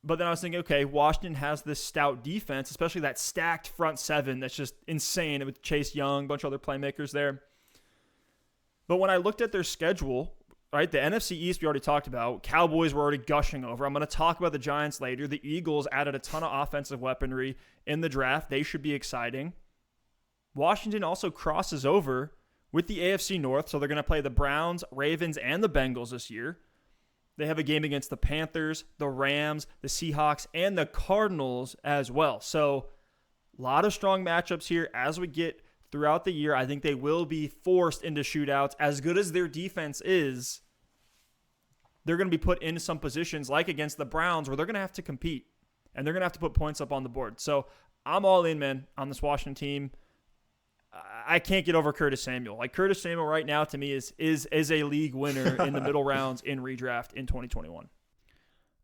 But then I was thinking, okay, Washington has this stout defense, especially that stacked front seven that's just insane with Chase Young, a bunch of other playmakers there. But when I looked at their schedule, right, the NFC East we already talked about, Cowboys were already gushing over. I'm going to talk about the Giants later. The Eagles added a ton of offensive weaponry in the draft. They should be exciting. Washington also crosses over with the AFC North, so they're going to play the Browns, Ravens, and the Bengals this year. They have a game against the Panthers, the Rams, the Seahawks, and the Cardinals as well. So a lot of strong matchups here as we get throughout the year. I think they will be forced into shootouts. As good as their defense is, they're going to be put in some positions like against the Browns where they're going to have to compete, and they're going to have to put points up on the board. So I'm all in, man, on this Washington team. I can't get over Curtis Samuel. Like, Curtis Samuel right now to me is a league winner in the middle rounds in redraft in 2021.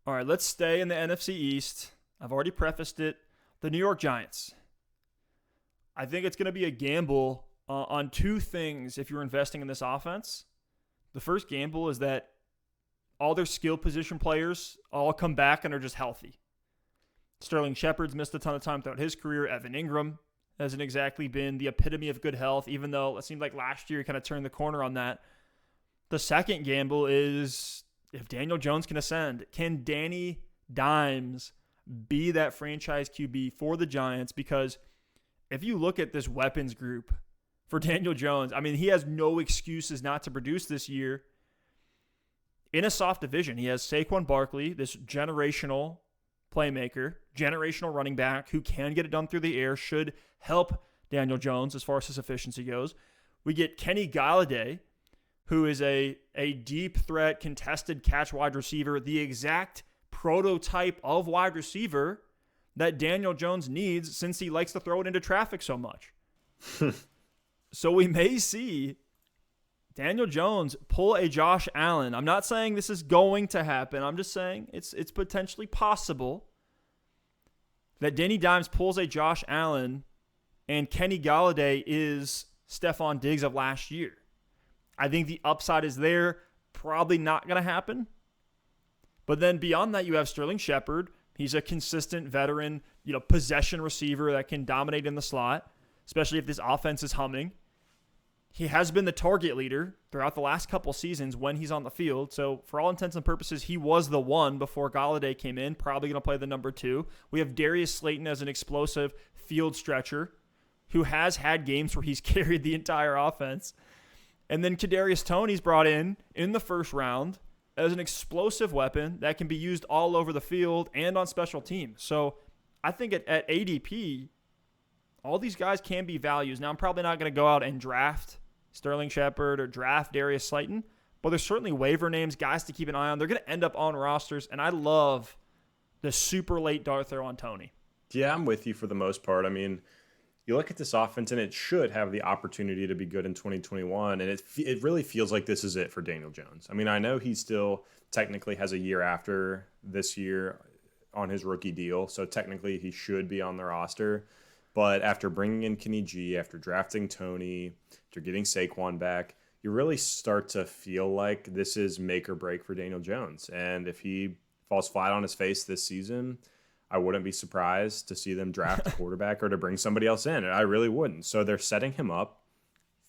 All right, let's stay in the NFC East. I've already prefaced it. The New York Giants. I think it's going to be a gamble on 2 things if you're investing in this offense. The first gamble is that all their skill position players all come back and are just healthy. Sterling Shepard's missed a ton of time throughout his career. Evan Ingram hasn't exactly been the epitome of good health, even though it seemed like last year he kind of turned the corner on that. The second gamble is if Daniel Jones can ascend. Can Danny Dimes be that franchise QB for the Giants? Because if you look at this weapons group for Daniel Jones, I mean, he has no excuses not to produce this year. In a soft division, he has Saquon Barkley, this generational playmaker, generational running back who can get it done through the air, should help Daniel Jones as far as his efficiency goes. We get Kenny Golladay, who is a deep threat, contested catch wide receiver, the exact prototype of wide receiver that Daniel Jones needs since he likes to throw it into traffic so much. So we may see Daniel Jones pull a Josh Allen. I'm not saying this is going to happen. I'm just saying it's potentially possible that Danny Dimes pulls a Josh Allen and Kenny Golladay is Stephon Diggs of last year. I think the upside is there. Probably not going to happen. But then beyond that, you have Sterling Shepard. He's a consistent veteran, possession receiver that can dominate in the slot, especially if this offense is humming. He has been the target leader throughout the last couple seasons when he's on the field. So for all intents and purposes, he was the one before Golladay came in, probably going to play the number 2. We have Darius Slayton as an explosive field stretcher who has had games where he's carried the entire offense. And then Kadarius Toney's brought in the first round as an explosive weapon that can be used all over the field and on special teams. So I think at ADP, all these guys can be values. Now, I'm probably not going to go out and draft Sterling Shepard or draft Darius Slayton, but there's certainly waiver names, guys to keep an eye on. They're going to end up on rosters, and I love the super late dart throw on Toney. Yeah, I'm with you for the most part. I mean, you look at this offense, and it should have the opportunity to be good in 2021, and it really feels like this is it for Daniel Jones. I mean, I know he still technically has a year after this year on his rookie deal, so technically he should be on the roster. But after bringing in Kenny G, after drafting Toney, after getting Saquon back, you really start to feel like this is make or break for Daniel Jones. And if he falls flat on his face this season, I wouldn't be surprised to see them draft a quarterback or to bring somebody else in. I really wouldn't. So they're setting him up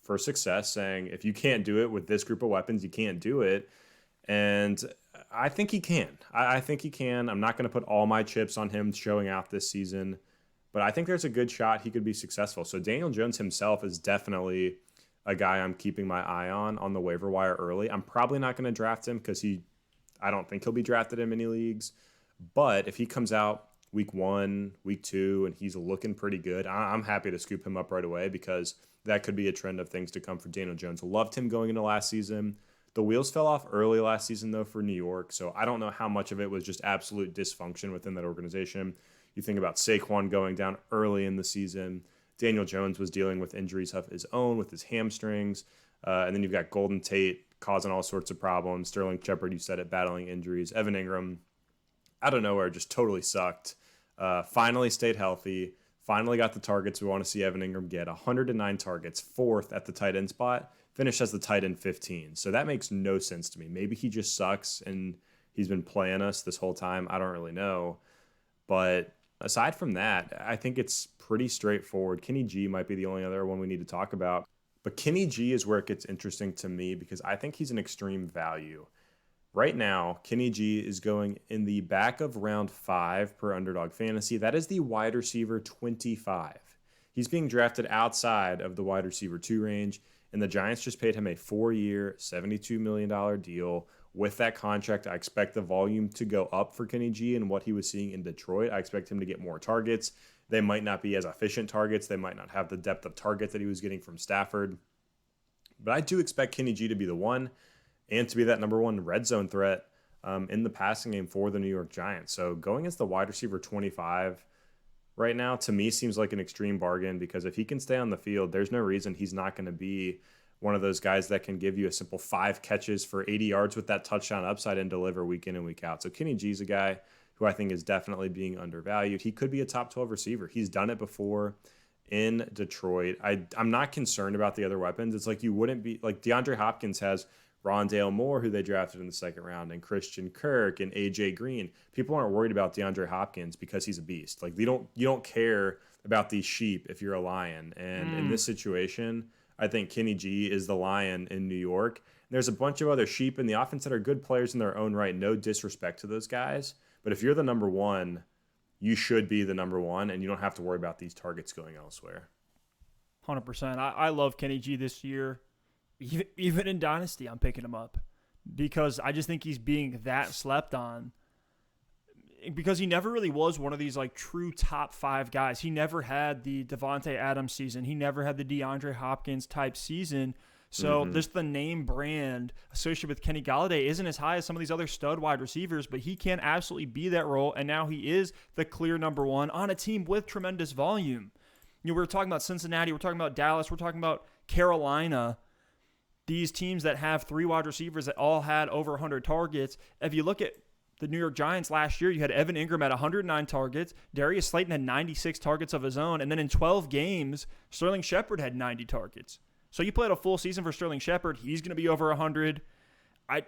for success, saying if you can't do it with this group of weapons, you can't do it. And I think he can. I think he can. I'm not going to put all my chips on him showing out this season, but I think there's a good shot he could be successful. So Daniel Jones himself is definitely a guy I'm keeping my eye on the waiver wire early. I'm probably not going to draft him because I don't think he'll be drafted in many leagues. But if he comes out week 1, week 2, and he's looking pretty good, I'm happy to scoop him up right away because that could be a trend of things to come for Daniel Jones. Loved him going into last season. The wheels fell off early last season, though, for New York. So I don't know how much of it was just absolute dysfunction within that organization. You think about Saquon going down early in the season. Daniel Jones was dealing with injuries of his own with his hamstrings. And then you've got Golden Tate causing all sorts of problems. Sterling Shepard, you said it, battling injuries. Evan Ingram, out of nowhere, just totally sucked. Finally stayed healthy. Finally got the targets we want to see Evan Ingram get. 109 targets, 4th at the tight end spot. Finished as the tight end 15. So that makes no sense to me. Maybe he just sucks and he's been playing us this whole time. I don't really know. But aside from that, I think it's pretty straightforward. Kenny G might be the only other one we need to talk about. But Kenny G is where it gets interesting to me because I think he's an extreme value. Right now, Kenny G is going in the back of round 5 per Underdog Fantasy. That is the wide receiver 25. He's being drafted outside of the wide receiver 2 range, and the Giants just paid him a 4-year, $72 million deal. With that contract, I expect the volume to go up for Kenny G and what he was seeing in Detroit. I expect him to get more targets. They might not be as efficient targets. They might not have the depth of target that he was getting from Stafford. But I do expect Kenny G to be the one and to be that number 1 red zone threat in the passing game for the New York Giants. So going as the wide receiver 25 right now, to me, seems like an extreme bargain because if he can stay on the field, there's no reason he's not going to be one of those guys that can give you a simple 5 catches for 80 yards with that touchdown upside and deliver week in and week out. So Kenny G's a guy who I think is definitely being undervalued. He could be a top 12 receiver. He's done it before in Detroit. I'm not concerned about the other weapons. It's like you wouldn't be like DeAndre Hopkins has Rondale Moore, who they drafted in the 2nd round, and Christian Kirk and AJ Green. People aren't worried about DeAndre Hopkins because he's a beast. Like you don't care about these sheep if you're a lion. And in this situation, I think Kenny G is the lion in New York. There's a bunch of other sheep in the offense that are good players in their own right. No disrespect to those guys. But if you're the number 1, you should be the number 1, and you don't have to worry about these targets going elsewhere. 100%. I love Kenny G this year. Even in Dynasty, I'm picking him up because I just think he's being that slept on because he never really was one of these like true top 5 guys. He never had the Devontae Adams season. He never had the DeAndre Hopkins type season. So just the name brand associated with Kenny Golladay isn't as high as some of these other stud wide receivers, but he can absolutely be that role. And now he is the clear number 1 on a team with tremendous volume. You know, we're talking about Cincinnati. We're talking about Dallas. We're talking about Carolina. These teams that have 3 wide receivers that all had over 100 targets. If you look at the New York Giants last year, you had Evan Ingram at 109 targets. Darius Slayton had 96 targets of his own. And then in 12 games, Sterling Shepard had 90 targets. So you played a full season for Sterling Shepard. He's going to be over 100. I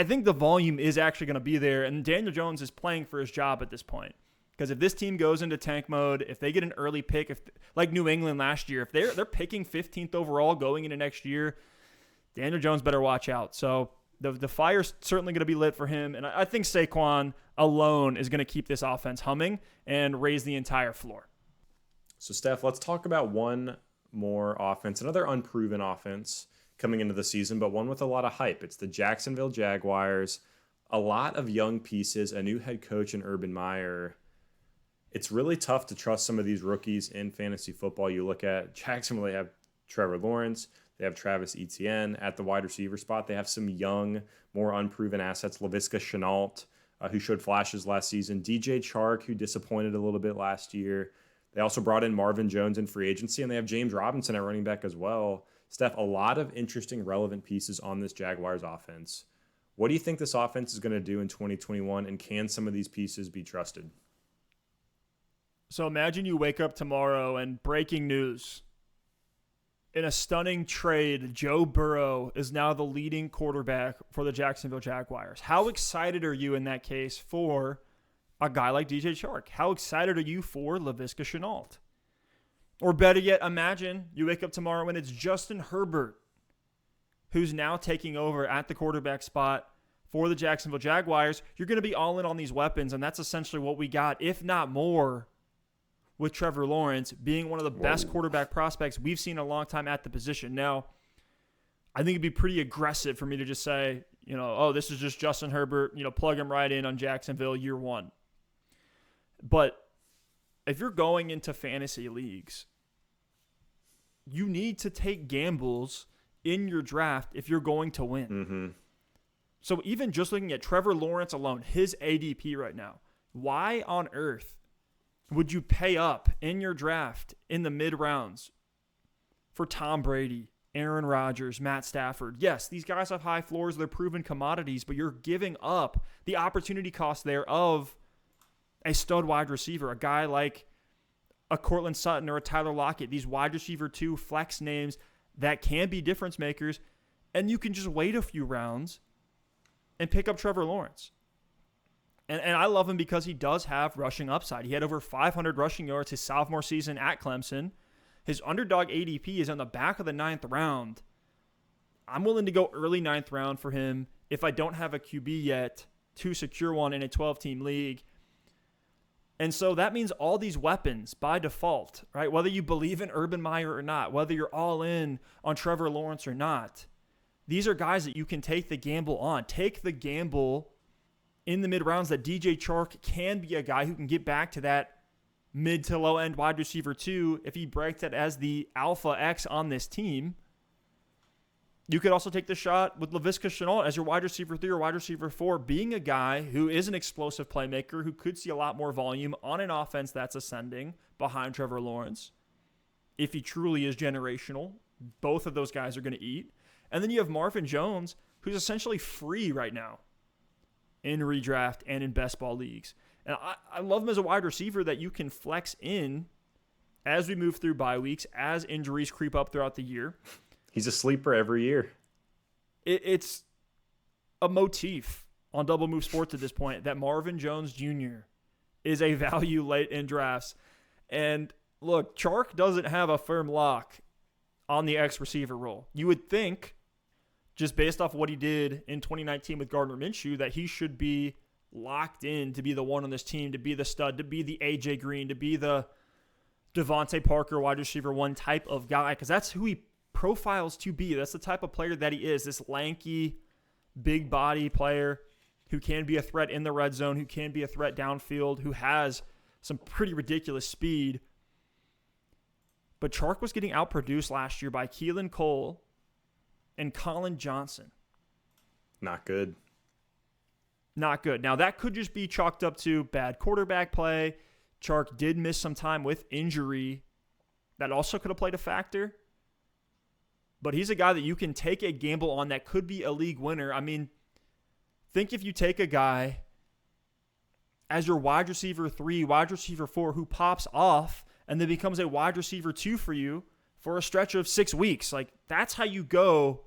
think the volume is actually going to be there. And Daniel Jones is playing for his job at this point. Because if this team goes into tank mode, if they get an early pick, like New England last year, if they're picking 15th overall going into next year, Daniel Jones better watch out. So the fire's certainly going to be lit for him. And I think Saquon alone is going to keep this offense humming and raise the entire floor. So, Steph, let's talk about one more offense, another unproven offense coming into the season, but one with a lot of hype. It's the Jacksonville Jaguars. A lot of young pieces, a new head coach in Urban Meyer. It's really tough to trust some of these rookies in fantasy football. You look at Jacksonville, they have Trevor Lawrence. They have Travis Etienne at the wide receiver spot. They have some young, more unproven assets. Laviska Shenault, who showed flashes last season. DJ Chark, who disappointed a little bit last year. They also brought in Marvin Jones in free agency, and they have James Robinson at running back as well. Steph, a lot of interesting, relevant pieces on this Jaguars offense. What do you think this offense is going to do in 2021, and can some of these pieces be trusted? So imagine you wake up tomorrow and breaking news. In a stunning trade, Joe Burrow is now the leading quarterback for the Jacksonville Jaguars. How excited are you in that case for a guy like DJ Chark? How excited are you for Laviska Shenault? Or better yet, imagine you wake up tomorrow and it's Justin Herbert who's now taking over at the quarterback spot for the Jacksonville Jaguars. You're going to be all in on these weapons, and that's essentially what we got, if not more, with Trevor Lawrence being one of the best quarterback prospects we've seen in a long time at the position. Now, I think it'd be pretty aggressive for me to just say, oh, this is just Justin Herbert, plug him right in on Jacksonville year one. But if you're going into fantasy leagues, you need to take gambles in your draft if you're going to win. Mm-hmm. So even just looking at Trevor Lawrence alone, his ADP right now, why on earth would you pay up in your draft in the mid-rounds for Tom Brady, Aaron Rodgers, Matt Stafford? Yes, these guys have high floors. They're proven commodities, but you're giving up the opportunity cost there of a stud wide receiver, a guy like a Cortland Sutton or a Tyler Lockett, these wide receiver 2 flex names that can be difference makers, and you can just wait a few rounds and pick up Trevor Lawrence. And I love him because he does have rushing upside. He had over 500 rushing yards his sophomore season at Clemson. His underdog ADP is on the back of the 9th round. I'm willing to go early 9th round for him if I don't have a QB yet to secure one in a 12-team league. And so that means all these weapons by default, right? Whether you believe in Urban Meyer or not, whether you're all in on Trevor Lawrence or not, these are guys that you can take the gamble on. Take the gamble in the mid-rounds that DJ Chark can be a guy who can get back to that mid to low-end wide receiver 2 if he breaks it as the alpha X on this team. You could also take the shot with Laviska Shenault as your wide receiver 3 or wide receiver 4, being a guy who is an explosive playmaker who could see a lot more volume on an offense that's ascending behind Trevor Lawrence. If he truly is generational, both of those guys are going to eat. And then you have Marvin Jones, who's essentially free right now in redraft and in best ball leagues. And I love him as a wide receiver that you can flex in as we move through bye weeks, as injuries creep up throughout the year. He's a sleeper every year. It's a motif on Double Move Sports at this point that Marvin Jones Jr. is a value late in drafts. And look, Chark doesn't have a firm lock on the X receiver role. You would think, just based off what he did in 2019 with Gardner Minshew, that he should be locked in to be the one on this team, to be the stud, to be the AJ Green, to be the Devontae Parker wide receiver 1 type of guy, because that's who he profiles to be. That's the type of player that he is, this lanky, big body player who can be a threat in the red zone, who can be a threat downfield, who has some pretty ridiculous speed. But Chark was getting outproduced last year by Keelan Cole and Colin Johnson. Not good. Not good. Now, that could just be chalked up to bad quarterback play. Chark did miss some time with injury. That also could have played a factor. But he's a guy that you can take a gamble on that could be a league winner. I mean, think if you take a guy as your wide receiver 3, wide receiver 4, who pops off and then becomes a wide receiver 2 for you for a stretch of 6 weeks. Like, that's how you go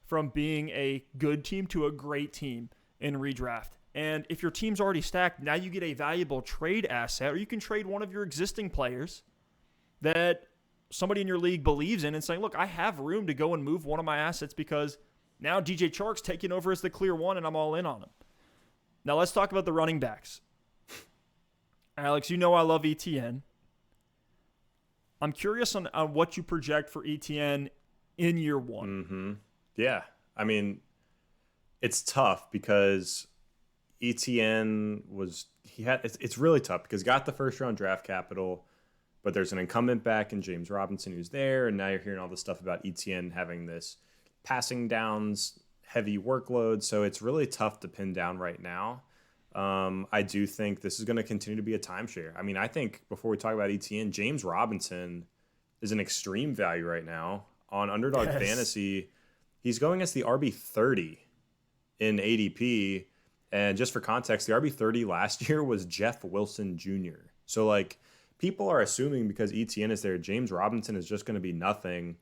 from being a good team to a great team in redraft. And if your team's already stacked, now you get a valuable trade asset, or you can trade one of your existing players that somebody in your league believes in and saying, look, I have room to go and move one of my assets because now DJ Chark's taking over as the clear one and I'm all in on him. Now let's talk about the running backs. Alex, you know I love Etienne. I'm curious on what you project for Etienne in year one. Mm-hmm. Yeah. I mean, it's tough because Etienne it's really tough because he got the first round draft capital, but there's an incumbent back in James Robinson who's there. And now you're hearing all this stuff about Etienne having this passing downs, heavy workload. So it's really tough to pin down right now. I do think this is going to continue to be a timeshare. I mean, I think before we talk about Etienne, James Robinson is an extreme value right now on Underdog Fantasy. He's going as the RB30 in ADP. And just for context, the RB30 last year was Jeff Wilson Jr. So, like, people are assuming because Etienne is there, James Robinson is just going to be nothing.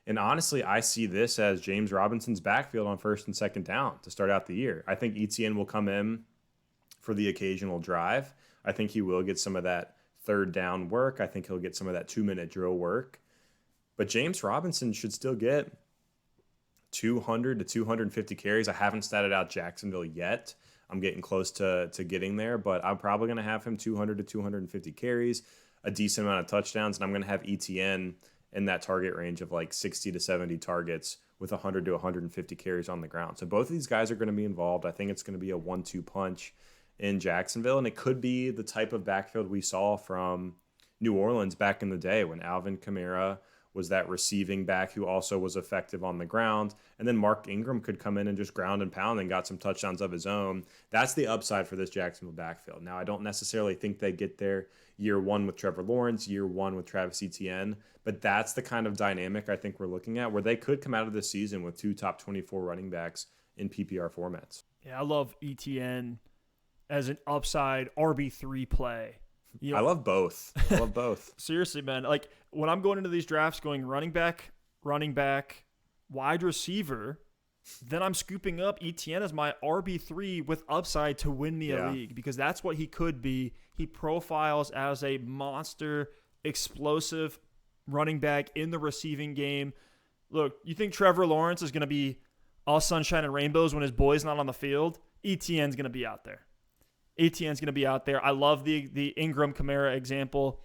And honestly, I see this as James Robinson's backfield on first and second down to start out the year. I think Etienne will come in for the occasional drive. I think he will get some of that third down work. I think he'll get some of that 2-minute drill work. But James Robinson should still get 200 to 250 carries. I haven't statted out Jacksonville yet. I'm getting close to getting there, but I'm probably going to have him 200 to 250 carries, a decent amount of touchdowns, and I'm going to have Etienne in that target range of like 60 to 70 targets with 100 to 150 carries on the ground. So both of these guys are going to be involved. I think it's going to be a 1-2 punch in Jacksonville, and it could be the type of backfield we saw from New Orleans back in the day when Alvin Kamara was that receiving back who also was effective on the ground, and then Mark Ingram could come in and just ground and pound and got some touchdowns of his own. That's the upside for this Jacksonville backfield. Now, I don't necessarily think they get there year one with Trevor Lawrence, year one with Travis Etienne, but that's the kind of dynamic I think we're looking at where they could come out of this season with 2 top 24 running backs in PPR formats. Yeah, I love Etienne as an upside RB3 play. You know, I love both. I love both. Seriously, man. Like, when I'm going into these drafts going running back, wide receiver, then I'm scooping up Etienne as my RB3 with upside to win me a league because that's what he could be. He profiles as a monster, explosive running back in the receiving game. Look, you think Trevor Lawrence is going to be all sunshine and rainbows when his boy's not on the field? Etienne's going to be out there. Etienne's going to be out there. I love the Ingram-Kamara example.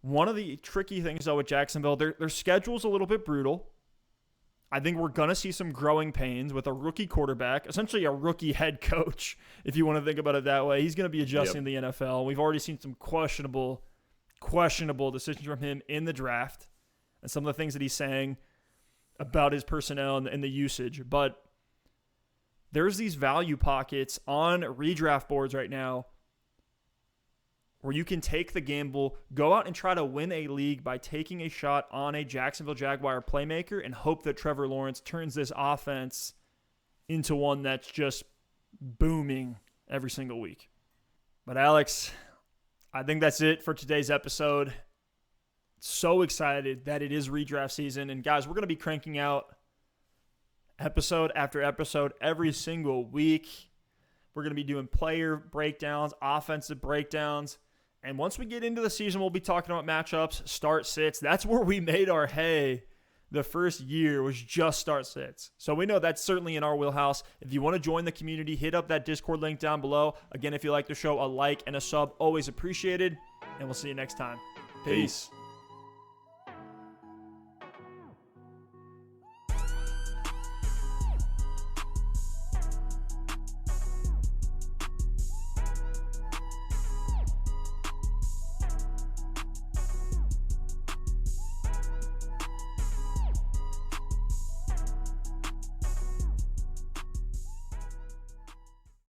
One of the tricky things, though, with Jacksonville, their schedule's a little bit brutal. I think we're going to see some growing pains with a rookie quarterback, essentially a rookie head coach, if you want to think about it that way. He's going to be adjusting the NFL. We've already seen some questionable decisions from him in the draft and some of the things that he's saying about his personnel and the usage. But there's these value pockets on redraft boards right now where you can take the gamble, go out and try to win a league by taking a shot on a Jacksonville Jaguar playmaker and hope that Trevor Lawrence turns this offense into one that's just booming every single week. But Alex, I think that's it for today's episode. So excited that it is redraft season. And guys, we're going to be cranking out episode after episode every single week. We're going to be doing player breakdowns, offensive breakdowns. And once we get into the season, we'll be talking about matchups, start sits. That's where we made our hay the first year, was just start sits. So we know that's certainly in our wheelhouse. If you want to join the community, hit up that Discord link down below. Again, if you like the show, a like and a sub, always appreciated. And we'll see you next time. Peace.